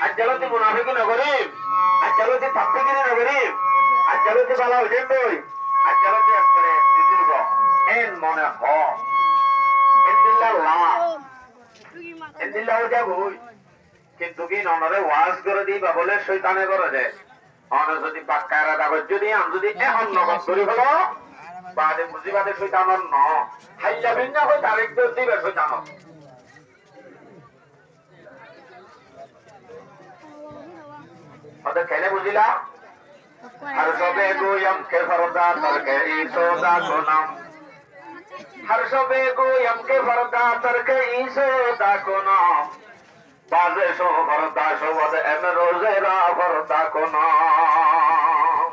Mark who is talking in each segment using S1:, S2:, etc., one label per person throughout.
S1: আজলতে মুনাফিকি নগরী আজলতে তাফসীরি নগরী আজলতে বালা হোসেন বই আজলতে একবারে দীর্ঘ এন মনে হ ইল্লাল্লাহ ইল্লাল্লাহ যাবই কিন্তু কি ননরে ওয়াজ করে দি বা বলে শয়তানে করে দে অন যদি পাক্কারা দাবত যদি আম যদি এখন নগদ করি হলো বাদে মুজিবাদে শয়তানর ন হাইয়া বিন্না হয় ডাইরেক্ট দিবে শয়তান ওটা কেন বুঝিলা हर सबे गोयम के फरदा तरके ईसोदा को नाम हर सबे गोयम के फरदा तरके ईसोदा को नाम बाजे सो फरदा सो वद एम रोजेरा फरदा को नाम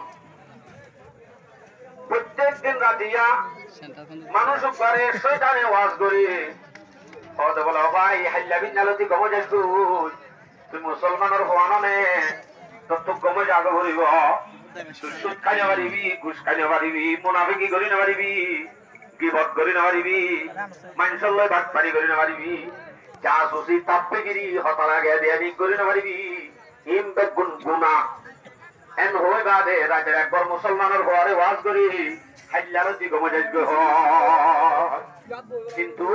S1: प्रत्येक दिन रातिया মানুষ করে শয়তানে ওয়াজ করি ওতে বলে ভাই হাল্লা বিনালতি গমে যাস তুই মুসলমানের হওয়ানো নে তো গমে যাবে বলিব সুদ খাইতে পারিবি ঘুষ খাইতে পারিবি মুনাফিকি করি না পারিবি গীবত করি না পারিবি মানুষের লয় বাটপারি করি না পারিবি জাসুসি তাপ্পেগিরি হতালা গে দেয়ানি করি না পারিবি ইম বেগুন গুনা এন হই বাদে রাতের একবার মুসলমানের ঘরে ওয়াজ করি হাল্লার দি গমে যাইবে কিন্তু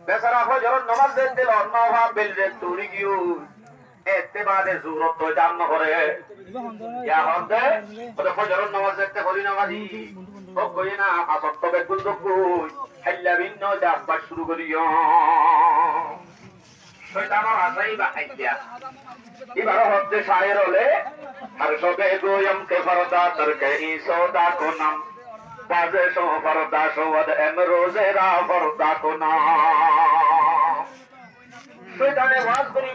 S1: বেচারা ফজর নামাজ দিতে অন্য ভাব বেলরে তুলি গিয়ে এতে বাদে জুরত তো জান্ন করে ইয়া হতে ওটা ফজর নামাজ দেখতে করি না মাঝি ও কই না আসত বেগুন দকুই হাল্লা ভিন্ন যাবা শুরু করিও শয়তানের আশাই বা আইয়া এবার হতে শায়ের হলে हर सबे गोयम के फरदा तरके ईसोदा को नाम बाजे सो फरदा सो वद एम रोजेरा फरदा को नाम शैताने वाज करी